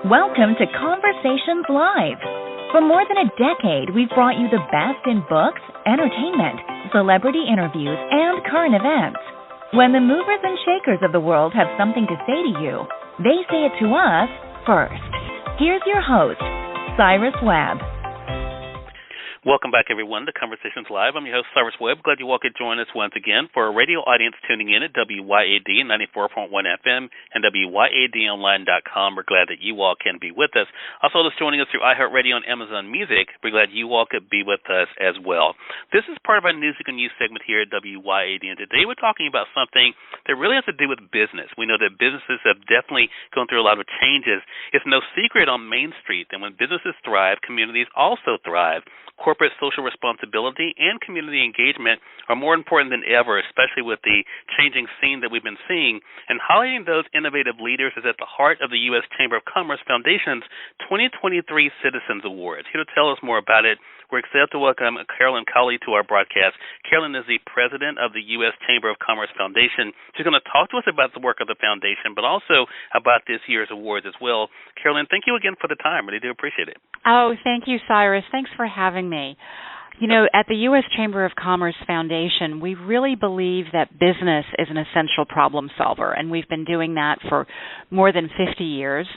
Welcome to Conversations Live. For more than a decade, we've brought you the best in books, entertainment, celebrity interviews, and current events. When the movers and shakers of the world have something to say to you, they say it to us first. Here's your host, Cyrus Webb. Welcome back, everyone, to Conversations Live. I'm your host, Cyrus Webb. Glad you all could join us once again for a radio audience tuning in at WYAD 94.1 FM and WYADonline.com. We're glad that you all can be with us. Also, those joining us through iHeartRadio and Amazon Music, we're glad you all could be with us as well. This is part of our Music and News segment here at WYAD, and today we're talking about something that really has to do with business. We know that businesses have definitely gone through a lot of changes. It's no secret on Main Street that when businesses thrive, communities also thrive. Corporate social responsibility and community engagement are more important than ever, especially with the changing scene that we've been seeing. And highlighting those innovative leaders is at the heart of the U.S. Chamber of Commerce Foundation's 2023 Citizens Awards. Here to tell us more about it, we're excited to welcome Carolyn Cawley to our broadcast. Carolyn is the president of the U.S. Chamber of Commerce Foundation. She's going to talk to us about the work of the foundation, but also about this year's awards as well. Carolyn, thank you again for the time. Really do appreciate it. Oh, thank you, Cyrus. Thanks for having me. You know, at the U.S. Chamber of Commerce Foundation, we really believe that business is an essential problem solver, and we've been doing that for more than 50 years.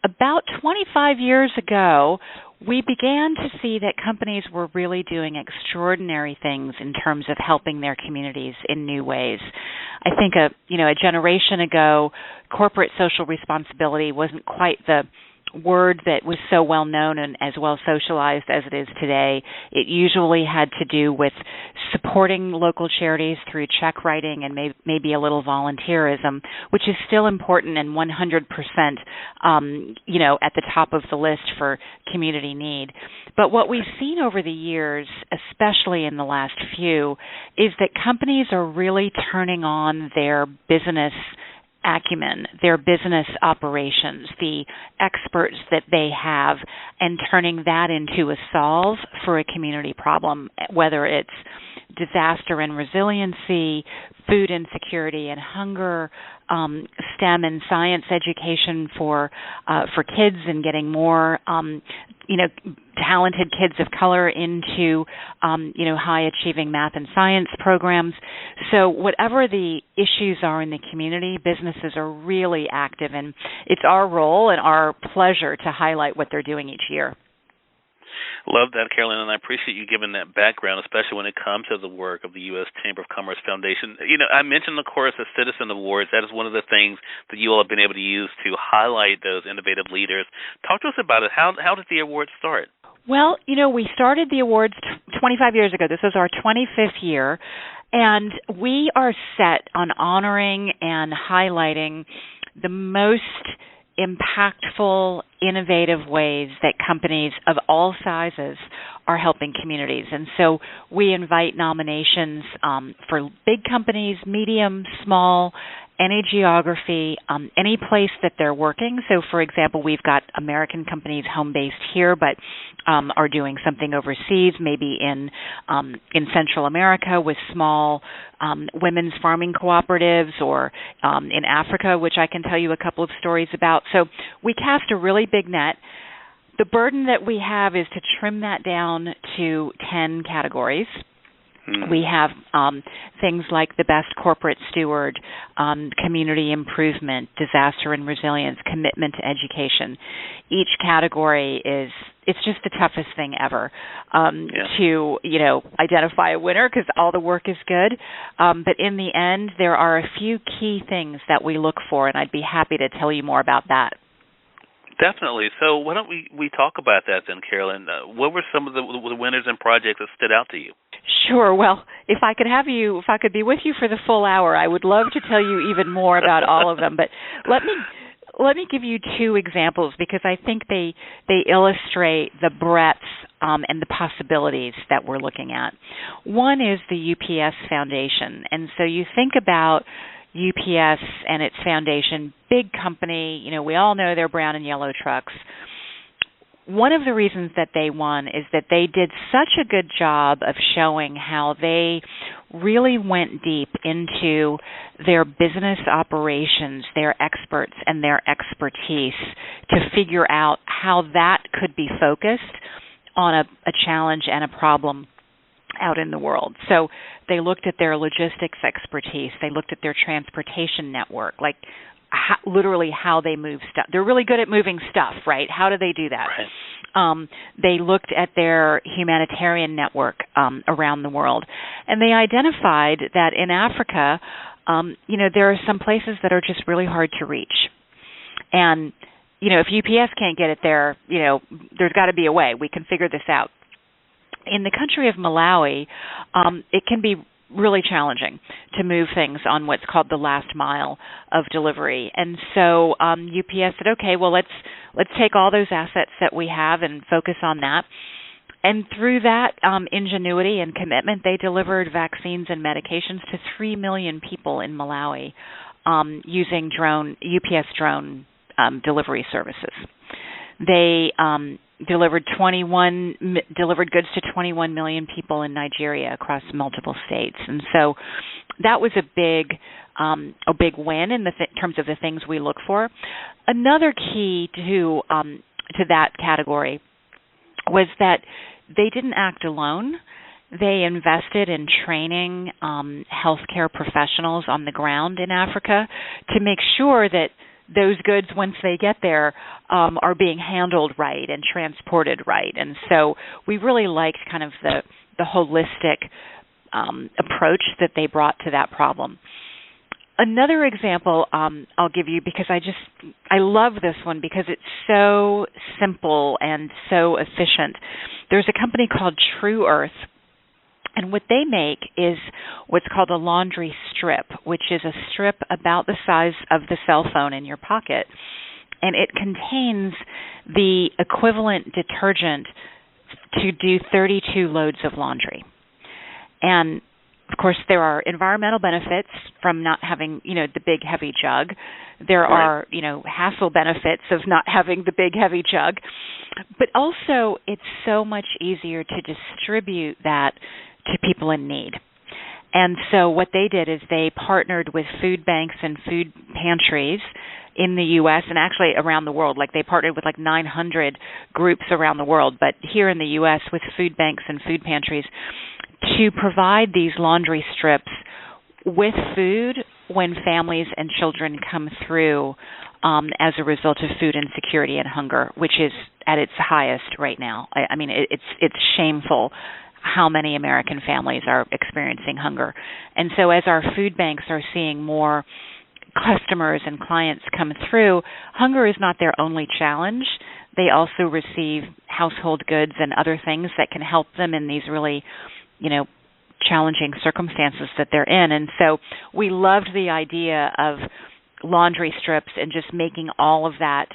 About 25 years ago, we began to see that companies were really doing extraordinary things in terms of helping their communities in new ways. I think a generation ago, corporate social responsibility wasn't quite the word that was so well known and as well socialized as it is today. It usually had to do with supporting local charities through check writing and maybe a little volunteerism, which is still important and 100%, at the top of the list for community need. But what we've seen over the years, especially in the last few, is that companies are really turning on their business acumen, their business operations, the experts that they have, and turning that into a solve for a community problem, whether it's disaster and resiliency, food insecurity and hunger, STEM and science education for kids and getting more talented kids of color into high achieving math and science programs. So whatever the issues are in the community, businesses are really active, and it's our role and our pleasure to highlight what they're doing each year. Love that, Carolyn, and I appreciate you giving that background, especially when it comes to the work of the U.S. Chamber of Commerce Foundation. I mentioned, of course, the Citizen Awards. That is one of the things that you all have been able to use to highlight those innovative leaders. Talk to us about it. How did the awards start? Well, we started the awards 25 years ago. This was our 25th year, and we are set on honoring and highlighting the most impactful, innovative ways that companies of all sizes are helping communities. And so we invite nominations for big companies, medium, small, any geography, any place that they're working. So, for example, we've got American companies home-based here, but are doing something overseas, maybe in Central America with small women's farming cooperatives, or in Africa, which I can tell you a couple of stories about. So we cast a really big net. The burden that we have is to trim that down to 10 categories. We have things like the best corporate steward, community improvement, disaster and resilience, commitment to education. Each category it's just the toughest thing ever to, identify a winner, because all the work is good. But in the end, there are a few key things that we look for, and I'd be happy to tell you more about that. Definitely. So why don't we talk about that then, Carolyn? What were some of the winners and projects that stood out to you? Sure. Well, if I could be with you for the full hour, I would love to tell you even more about all of them. But let me give you two examples, because I think they illustrate the breadth and the possibilities that we're looking at. One is the UPS Foundation. And so you think about UPS and its foundation, big company, we all know their brown and yellow trucks. one of the reasons that they won is that they did such a good job of showing how they really went deep into their business operations, their experts, and their expertise to figure out how that could be focused on a challenge and a problem out in the world. So they looked at their logistics expertise. They looked at their transportation network, like literally how they move stuff. They're really good at moving stuff, right? How do they do that? Right. They looked at their humanitarian network around the world, and they identified that in Africa, there are some places that are just really hard to reach. And, if UPS can't get it there, there's got to be a way. We can figure this out. In the country of Malawi, it can be really challenging to move things on what's called the last mile of delivery. And so UPS said, okay, well, let's take all those assets that we have and focus on that. And through that ingenuity and commitment, they delivered vaccines and medications to 3 million people in Malawi using UPS drone delivery services. They delivered goods to 21 million people in Nigeria across multiple states, and so that was a big win in terms of the things we look for. Another key to that category was that they didn't act alone. They invested in training healthcare professionals on the ground in Africa to make sure that those goods, once they get there, are being handled right and transported right. And so we really liked kind of the holistic approach that they brought to that problem. Another example I'll give you, because I love this one because it's so simple and so efficient. There's a company called True Earth, and what they make is what's called a laundry strip, which is a strip about the size of the cell phone in your pocket. And it contains the equivalent detergent to do 32 loads of laundry. And, of course, there are environmental benefits from not having, the big, heavy jug. There are, hassle benefits of not having the big, heavy jug. But also, it's so much easier to distribute that to people in need. And so what they did is they partnered with food banks and food pantries in the U.S. and actually around the world. Like they partnered with 900 groups around the world, but here in the U.S. with food banks and food pantries to provide these laundry strips with food when families and children come through as a result of food insecurity and hunger, which is at its highest right now. I mean, it's shameful how many American families are experiencing hunger. And so as our food banks are seeing more customers and clients come through, hunger is not their only challenge. They also receive household goods and other things that can help them in these really, challenging circumstances that they're in. And so we loved the idea of laundry strips and just making all of that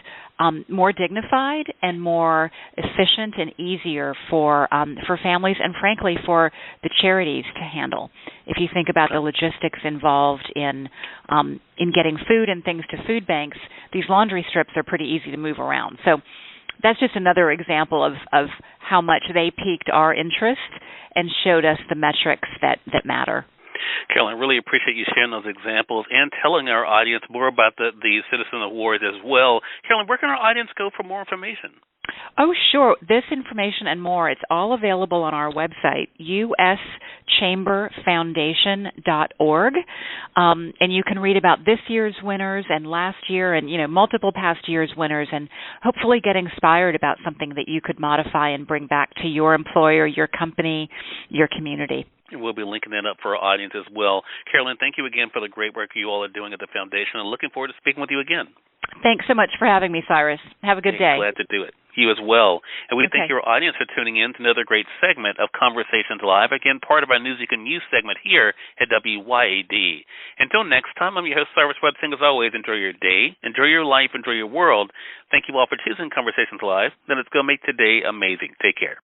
more dignified and more efficient and easier for families and, frankly, for the charities to handle. If you think about the logistics involved in getting food and things to food banks, these laundry strips are pretty easy to move around. So that's just another example of how much they piqued our interest and showed us the metrics that matter. Carolyn, I really appreciate you sharing those examples and telling our audience more about the Citizen Awards as well. Carolyn, where can our audience go for more information? Oh, sure. This information and more, it's all available on our website, uschamberfoundation.org. And you can read about this year's winners and last year and, multiple past year's winners and hopefully get inspired about something that you could modify and bring back to your employer, your company, your community. We'll be linking that up for our audience as well. Carolyn, thank you again for the great work you all are doing at the foundation, and looking forward to speaking with you again. Thanks so much for having me, Cyrus. Have a good day. Glad to do it. You as well. And we thank your audience for tuning in to another great segment of Conversations Live, again, part of our News You Can Use segment here at WYAD. Until next time, I'm your host, Cyrus Webb, saying as always, enjoy your day, enjoy your life, enjoy your world. Thank you all for choosing Conversations Live. Then let's go make today amazing. Take care.